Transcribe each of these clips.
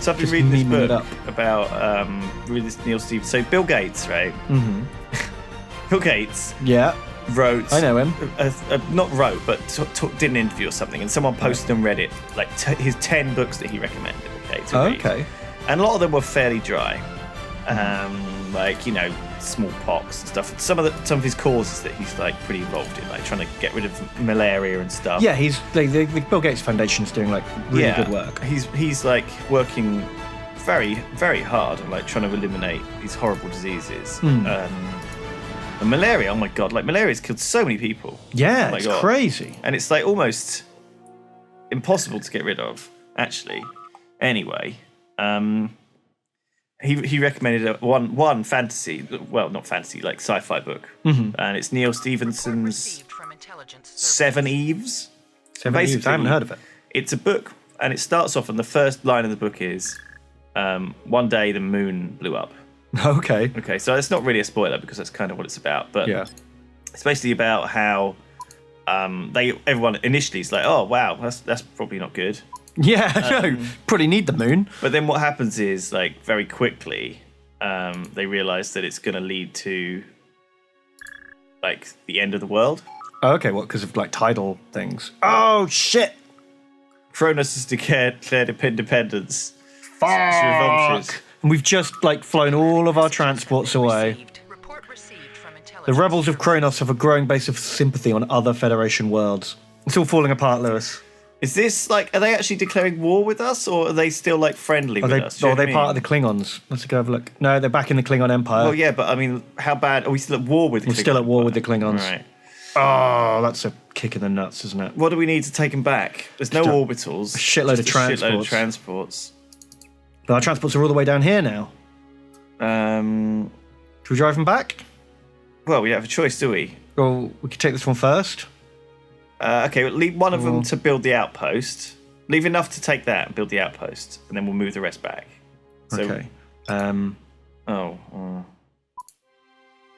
So I've been Just reading this memeing it book up. about reading this Neil Stevens. So Bill Gates, right? Mm-hmm. Bill Gates Yeah, wrote. I know him. Not wrote, but did an interview or something, and someone posted on Reddit like his 10 books that he recommended. Okay. To read. Okay. And a lot of them were fairly dry, like smallpox and stuff. Some of his causes that he's like pretty involved in, like trying to get rid of malaria and stuff. Yeah, he's the Bill Gates Foundation's doing like really good work. He's like working very, very hard and like trying to eliminate these horrible diseases. And malaria, oh my god, like malaria's killed so many people. Yeah, Oh my it's God. crazy. And it's like almost impossible to get rid of, actually. Anyway, he recommended one fantasy, well, not fantasy, like sci-fi book, and it's Neil Stephenson's Seven Eves. Seven Eves, I haven't heard of it. It's a book, and it starts off, and the first line of the book is, one day the moon blew up. Okay. Okay, so it's not really a spoiler because that's kind of what it's about, but Yeah. it's basically about how everyone initially is like, oh wow, that's probably not good. Yeah, no, probably need the moon. But then what happens is, like, very quickly, they realise that it's going to lead to, like, the end of the world. Oh, okay, what, because of like tidal things? Oh, shit! Kronos has declared independence. Fuck! It's revolted. And we've just like flown all of our transports away. The rebels of Kronos have a growing base of sympathy on other Federation worlds. It's all falling apart, Lewis. Is this, like, are they actually declaring war with us, or are they still, like, friendly with us? Do you Are know what they I part of mean? the Klingons? Let's go have a look. No, they're back in the Klingon Empire. Well, yeah, but, I mean, how bad... Are we still at war with the We're still at war with the Klingons. Right. Oh, that's a kick in the nuts, isn't it? What do we need to take them back? There's no Just a orbitals. shitload of just a shitload of transports. transports. But our transports are all the way down here now. Um... Should we drive them back? Well, we don't have a choice, do we? Or we could take this one first. Okay, well, leave one of them to build the outpost. Leave enough to take that and build the outpost, and then we'll move the rest back. So, Okay. How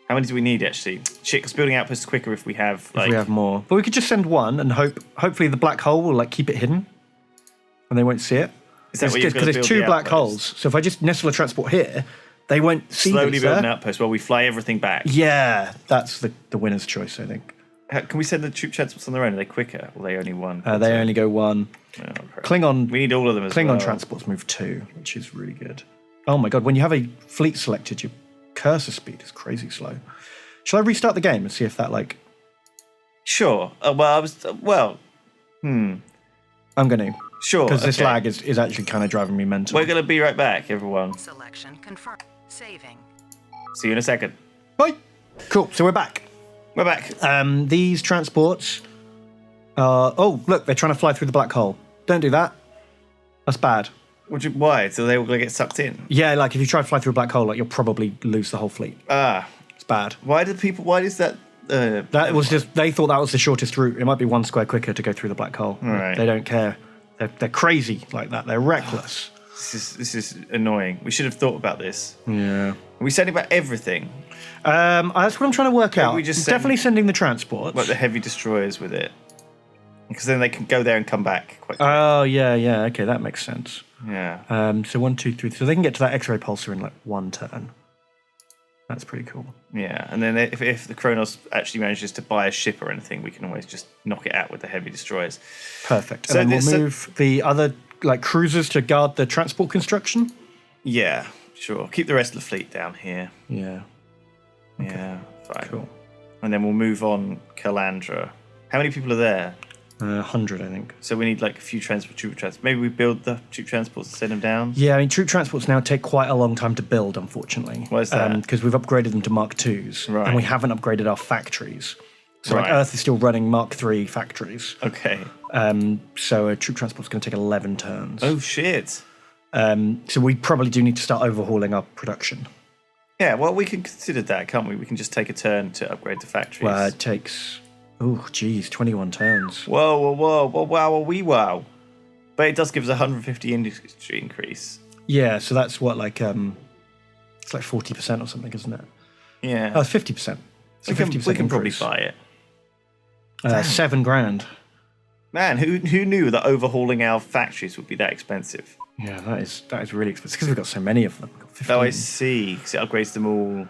many do we need, actually? Shit, because building outposts is quicker if we have, like... If we have more. But we could just send one and hopefully the black hole will like keep it hidden. And they won't see it. Is that what you're gonna Because there's build two the black outpost? holes. So if I just nestle a transport here, they won't see Slowly this build there. an outpost while we fly everything back. Yeah, that's the winner's choice, I think. Can we send the troop transports on their own? Are they quicker? Or are they only one? They only go one. Oh, crap. Klingon We need all of them as well. Klingon transports move two, which is really good. Oh my god, when you have a fleet selected, your cursor speed is crazy slow. Shall I restart the game and see if that like... Sure. I'm going to. Sure. Because this okay. lag is actually kind of driving me mental. We're going to be right back, everyone. Selection confirmed. Saving. See you in a second. Bye! Cool, so we're back. We're back. These transports are... Oh, look, they're trying to fly through the black hole. Don't do that. That's bad. Why? So they all going to get sucked in? Yeah, like if you try to fly through a black hole, like you'll probably lose the whole fleet. It's bad. Why is that... That was just... They thought that was the shortest route. It might be one square quicker to go through the black hole. Right. They don't care. They're crazy like that. They're reckless. This is annoying. We should have thought about this. Yeah. Are we sending back everything? That's what I'm trying to work out. we just Definitely sending the transports. Like the heavy destroyers with it? Because then they can go there and come back quite quickly. Oh, yeah. Okay, that makes sense. Yeah. So 1, 2, 3. So they can get to that X-ray pulsar in like one turn. That's pretty cool. Yeah. And then if the Kronos actually manages to buy a ship or anything, we can always just knock it out with the heavy destroyers. Perfect. So And then this- we'll move the other like cruisers to guard the transport construction. Yeah, sure. Keep the rest of the fleet down here. Yeah. Yeah, fine. Cool. And then we'll move on Calandra. How many people are there? 100, I think. So we need like a few troop transports. Maybe we build the troop transports and send them down? Yeah, I mean, troop transports now take quite a long time to build, unfortunately. Why is that? Because we've upgraded them to Mark IIs, Right. and we haven't upgraded our factories. So like Right. Earth is still running Mark III factories. Okay. So a troop transport's going to take 11 turns. Oh, shit. So we probably do need to start overhauling our production. Yeah, well, we can consider that, can't we? We can just take a turn to upgrade the factories. Well, it takes, 21 turns. Whoa, wow. But it does give us 150 industry increase. Yeah, so that's what, like, it's like 40% or something, isn't it? Yeah. Oh, it's 50%. So we can 50% probably increase. buy it. $7,000. Man, who knew that overhauling our factories would be that expensive? Yeah, that is really expensive because we've got so many of them. We've got 15. Oh, I see. Because it upgrades them all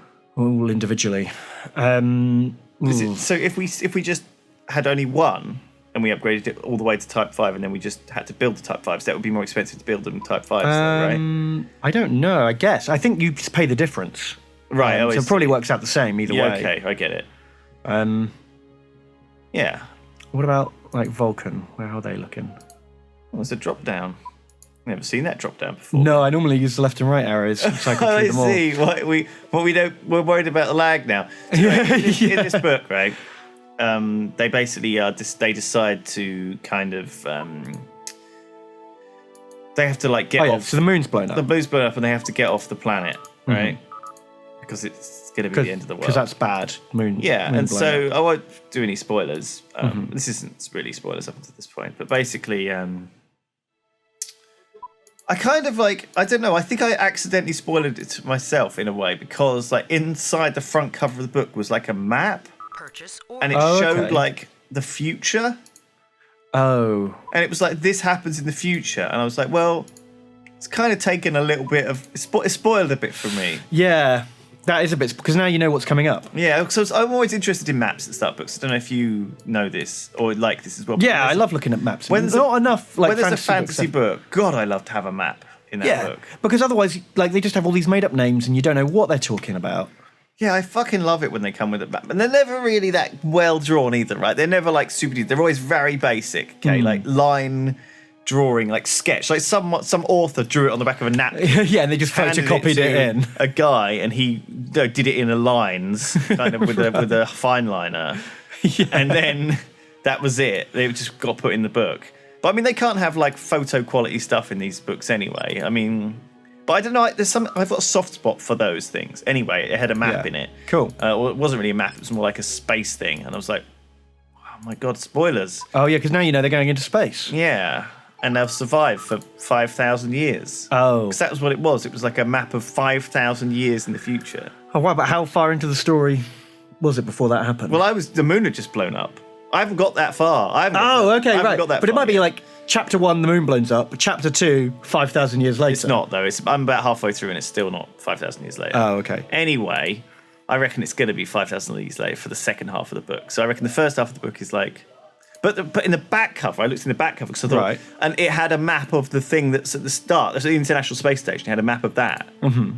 Individually. So if we just had only one and we upgraded it all the way to Type 5 and then we just had to build the Type 5s, that would be more expensive to build them Type 5s, though, right? I don't know, I guess. I think you just pay the difference. Right. So it probably works out the same either way. Okay, I get it. Yeah. What about, like, Vulcan? Where are they looking? What was the drop down? Never seen that drop down before. No, I normally use the left and right arrows. Cycle through I them all. see. We're worried about the lag now. So, in this book, right? They basically they decide to kind of they have to like get off. So the moon's blown up. The moon's blown up, and they have to get off the planet, right? Because it's going to be the end of the world. Because that's bad. Moon. Yeah, moon and blown so up. I won't do any spoilers. This isn't really spoilers up until this point, but basically, I kind of like, I don't know, I think I accidentally spoiled it to myself in a way because like inside the front cover of the book was like a map Purchase or and it showed like the future. Oh. And it was like, this happens in the future. And I was like, well, it's kind of taken a little bit of, it spoiled a bit for me. Yeah, that is a bit, because now you know what's coming up. Yeah, so I'm always interested in maps and start books. I don't know if you know this or like this as well. Yeah, I love looking at maps. When there's not enough like when there's a fantasy books. book, God, I love to have a map in that book. Because otherwise, like, they just have all these made-up names and you don't know what they're talking about. Yeah, I fucking love it when they come with a map. And they're never really that well drawn either, right? They're never like super deep. They're always very basic, okay? Like line drawing, like sketch. Like some author drew it on the back of a napkin. Yeah, and they just photocopied it to in. a guy, and he did it in a lines, kind of with a fine liner. Yeah. And then that was it. They just got put in the book. But I mean, they can't have like photo quality stuff in these books anyway. I mean, but I don't know. I've got a soft spot for those things. Anyway, it had a map in it. Cool. Well, it wasn't really a map. It was more like a space thing. And I was like, oh my God, spoilers. Oh, yeah, because now you know they're going into space. Yeah. And they'll survive for 5,000 years. Oh. Because that was what it was. It was like a map of 5,000 years in the future. Oh, wow, but how far into the story was it before that happened? Well, the moon had just blown up. I haven't got that far. I haven't got that But it far might be yet. like chapter 1, the moon blows up, chapter 2, 5,000 years later. It's not, though. I'm about halfway through and it's still not 5,000 years later. Oh, okay. Anyway, I reckon it's going to be 5,000 years later for the second half of the book. So I reckon the first half of the book is like... But in the back cover, I looked in the back cover because I thought... Right. And it had a map of the thing that's at the start. There's the International Space Station. It had a map of that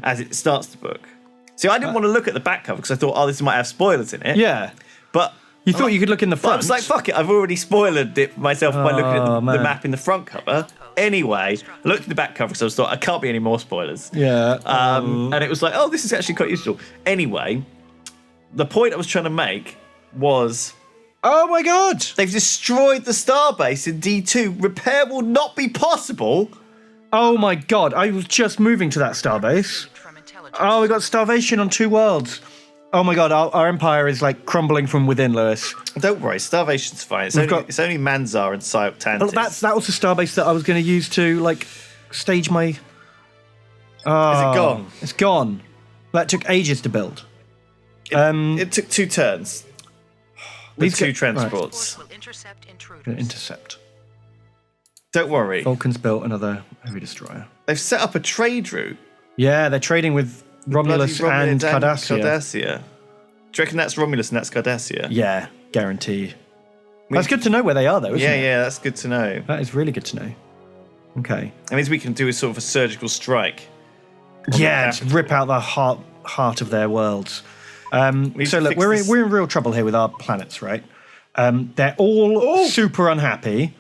as it starts the book. See, I didn't want to look at the back cover because I thought, oh, this might have spoilers in it. Yeah. But... You thought you could look in the But front? I was like, fuck it, I've already spoiled it myself by looking at the man. map in the front cover. Anyway, I looked at the back cover because I thought, I can't be any more spoilers. Yeah. And it was like, oh, this is actually quite useful. Anyway, the point I was trying to make was... Oh my God! They've destroyed the starbase in D2. Repair will not be possible. Oh my God, I was just moving to that starbase. from intelligence. Oh, we got starvation on 2 worlds. Oh my God, our empire is like crumbling from within, Lewis. Don't worry, starvation's fine. It's only Manzar and Psyoptantis. Well, that was the starbase that I was going to use to like stage my... Is it gone? It's gone. That took ages to build. It took 2 turns. With 2 transports. Force will intercept intruders. Intercept. Don't worry. Vulcan's built another heavy destroyer. They've set up a trade route. Yeah, they're trading with Romulus Bloody and Romulans Cardassia. Cardassia. Do you reckon that's Romulus and that's Cardassia? Yeah, guarantee. That's good to know where they are, though, isn't it? Yeah, that's good to know. That is really good to know. Okay. That means we can do a sort of a surgical strike. Yeah, just rip out the heart of their worlds. So look, fix we're this. in real trouble here with our planets, right? They're all super unhappy,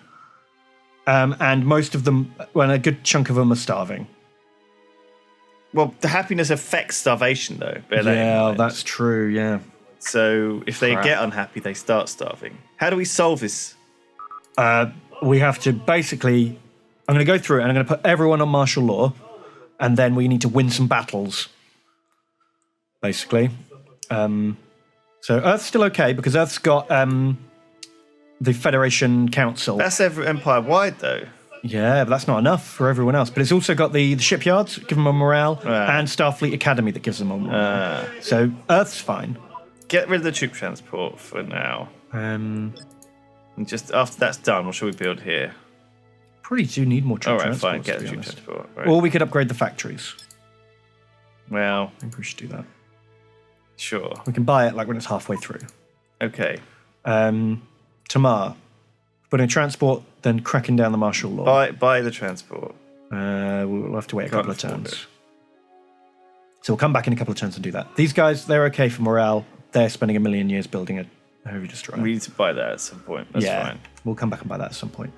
and most of them, well, a good chunk of them are starving. Well, the happiness affects starvation, though. bear that in Yeah, mind. that's true. Yeah. So if they Crap. get unhappy, they start starving. How do we solve this? We have to basically. I'm going to go through it, and I'm going to put everyone on martial law, and then we need to win some battles. Basically. So Earth's still okay because Earth's got the Federation Council. That's empire-wide, though. Yeah, but that's not enough for everyone else. But it's also got the shipyards, give them a morale, and Starfleet Academy that gives them a morale. So Earth's fine. Get rid of the troop transport for now. And just after that's done, what should we build here? Probably do need more troop All right, transports, fine. Get to the be troop honest. transport. Right. Or we could upgrade the factories. Well, I think we should do that. sure. We can buy it like when it's halfway through. Okay. Tamar, putting transport, then cracking down the martial law. Buy the transport. We'll have to wait a Can't couple of afford turns. it. So we'll come back in a couple of turns and do that. These guys, they're okay for morale. They're spending 1,000,000 years building a heavy destroyer. We need to buy that at some point. That's fine. We'll come back and buy that at some point.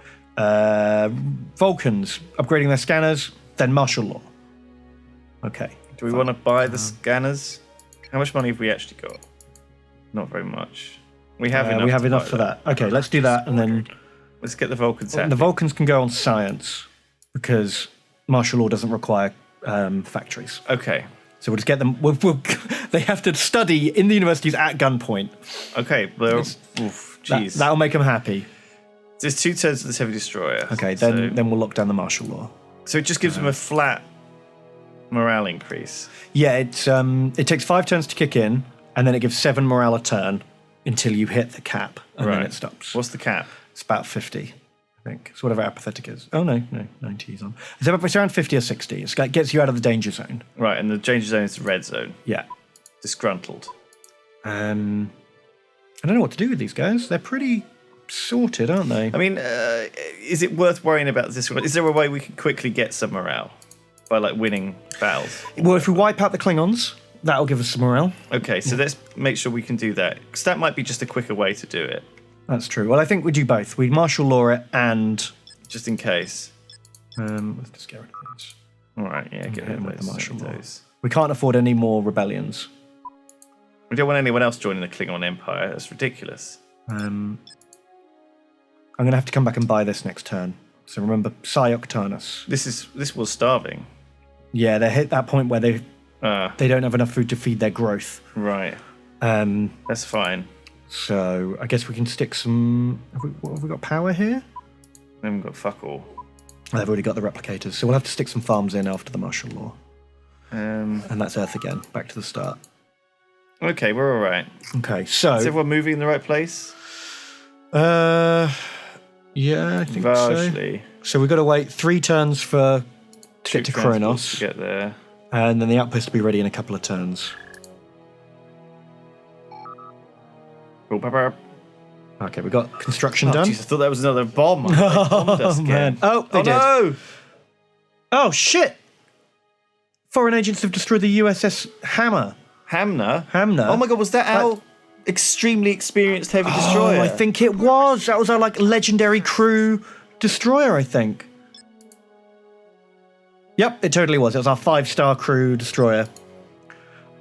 Vulcans, upgrading their scanners, then martial law. Okay. Do we want to buy the scanners? How much money have we actually got? Not very much. We have enough. We have to enough buy for that. Okay, let's do that, and then Let's get the Vulcans happy. the Vulcans can go on science because martial law doesn't require factories. Okay. So we'll just get them. They have to study in the universities at gunpoint. Okay. Well, jeez. That'll make them happy. There's 2 turns of this heavy destroyer. Okay, then we'll lock down the martial law. So it just gives them a flat morale increase. Yeah, it takes 5 turns to kick in, and then it gives 7 morale a turn until you hit the cap, and then it stops. What's the cap? It's about 50, I think. It's whatever apathetic is. Oh, no, 90 is on. It's around 50 or 60. It gets you out of the danger zone. Right, and the danger zone is the red zone. Yeah. Disgruntled. I don't know what to do with these guys. They're pretty sorted, aren't they? I mean, is it worth worrying about this one? Is there a way we can quickly get some morale by like winning battles? Well, if we wipe out the Klingons, that'll give us some morale. Okay, so let's make sure we can do that, because that might be just a quicker way to do it, That's true. Well, I think we do both. We martial law it and just in case. let's just get rid of these. All right, yeah, get rid him of with the those. martial law. Those. We can't afford any more rebellions. We don't want anyone else joining the Klingon Empire. That's ridiculous. I'm going to have to come back and buy this next turn. So remember, Psi Octanus. This was starving. Yeah, they hit that point where they Ah, don't have enough food to feed their growth. right. That's fine. So I guess we can stick some. Have we got power here? We haven't got fuck all. They've already got the replicators, so we'll have to stick some farms in after the martial law. And that's Earth again, back to the start. Okay, we're all right. Okay, so Is everyone moving in the right place? yeah, I think so. Largely. So we've got to wait 3 turns to get to Transports Kronos, to get there. and then the outpost will be ready in a couple of turns. Cool, pepper. Okay, we got construction Oh, done. jeez, I thought that was another bomb. They bombed us Oh, again. man. Oh, they did. No! Oh, shit! Foreign agents have destroyed the USS Hammer. Hamner? Hamner? Oh my god, was that our extremely experienced heavy destroyer? Oh, I think it was. That was our like legendary crew destroyer, I think. Yep, it totally was. It was our 5-star crew destroyer.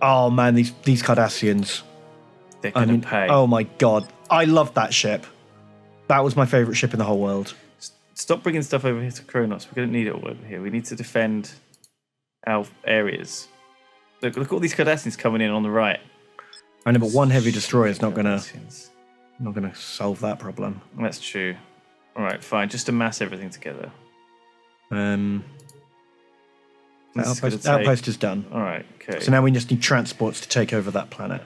Oh man, these Cardassians. They're gonna pay. Oh my god, I loved that ship. That was my favourite ship in the whole world. Stop bringing stuff over here to Kronos. We're going to need it all over here. We need to defend our areas. Look at all these Cardassians coming in on the right. I know, but one heavy destroyer is not gonna Cardassians. solve that problem. That's true. All right, fine. Just amass everything together. The This is gonna outpost is done. All right, okay. So now we just need transports to take over that planet.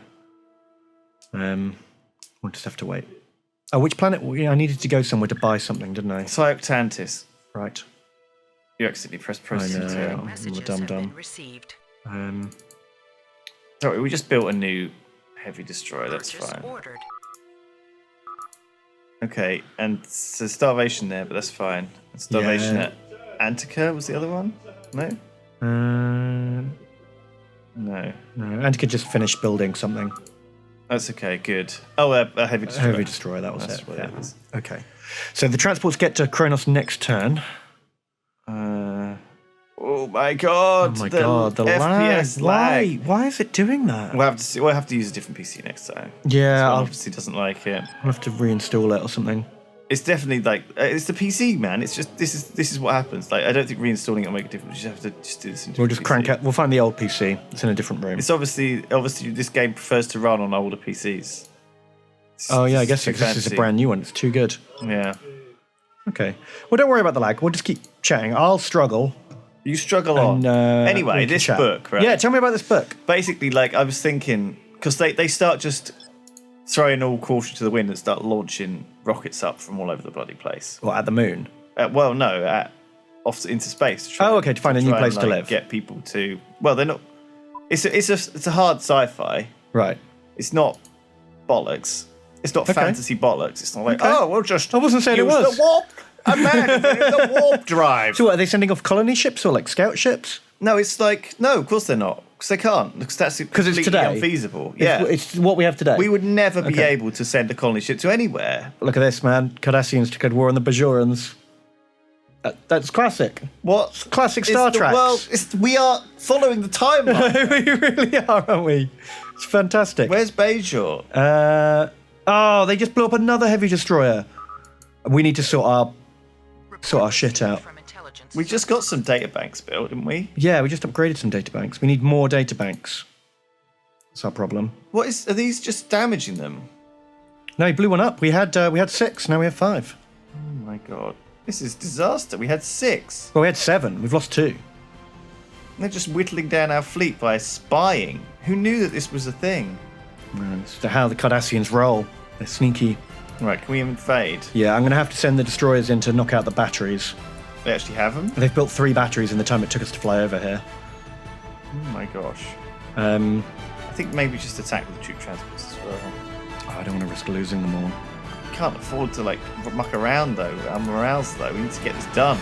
We'll just have to wait. Oh, which planet? I needed to go somewhere to buy something, didn't I? Cyoctantis. Right. You accidentally pressed processing know. term. I'm a Messages dum have dum. been received. Sorry, we just built a new heavy destroyer. That's Purchase fine. ordered. Okay, and so starvation there, but that's fine. And starvation Yeah. at Antica was the other one? No? No. No, Antika just finished building something. That's okay, good. Oh, a heavy destroyer. Heavy destroyer, that was That's it. what Yeah. it is. Okay. So the transports get to Kronos next turn. Oh my god! Oh my god, the FPS lag. Why is it doing that? We'll have to see. We'll have to use a different PC next time. Yeah, This one I'll obviously doesn't like it. have to reinstall it or something. It's definitely like it's the PC, man. It's just this is what happens. Like I don't think reinstalling it will make a difference. You just have to just do this. We'll just crank it. We'll find the old PC. It's in a different room. It's obviously this game prefers to run on older PCs. Oh yeah, I It's guess too this is a fancy. brand new one. It's too good. Yeah. Okay. Well, don't worry about the lag. We'll just keep chatting. I'll struggle. You struggle on. And, Anyway, we can this chat. book, right? Yeah, tell me about this book. Basically, like I was thinking, because they start just throwing all caution to the wind and start launching rockets up from all over the bloody place. Or at the moon. Well, no, off into space. To find a new place to live. Get people to. Well, they're not. It's a hard sci-fi. Right. It's not bollocks. It's not fantasy bollocks. It's not like we'll just. I wasn't saying it use was. the warp. Imagine the warp drive. So what, are they sending off colony ships or like scout ships? No, it's like no. Of course they're not. Because they can't. Because that's completely it's today. unfeasible. Yeah, It's what we have today. we would never be able to send a colony ship to anywhere. Look at this, man. Cardassians declared war on the Bajorans. That's classic. What? Classic Star Trek. Well, we are following the timeline. We really are, aren't we? It's fantastic. Where's Bajor? They just blew up another heavy destroyer. We need to sort our shit out. From intelligence. We just got some data banks built, didn't we? Yeah, we just upgraded some databanks. We need more databanks. That's our problem. Are these just damaging them? No, he blew one up. We had 6. Now we have 5. Oh my god. This is disaster. We had 6. Well, we had 7. We've lost 2. They're just whittling down our fleet by spying. Who knew that this was a thing? It's how the Cardassians roll. They're sneaky. Right, can we invade? Yeah, I'm going to have to send the destroyers in to knock out the batteries. They actually have them? They've built 3 batteries in the time it took us to fly over here. Oh my gosh. I I think maybe just attack the troop transports as well. I don't want to risk losing them all. We can't afford to muck around though. Our morale's low. We need to get this done.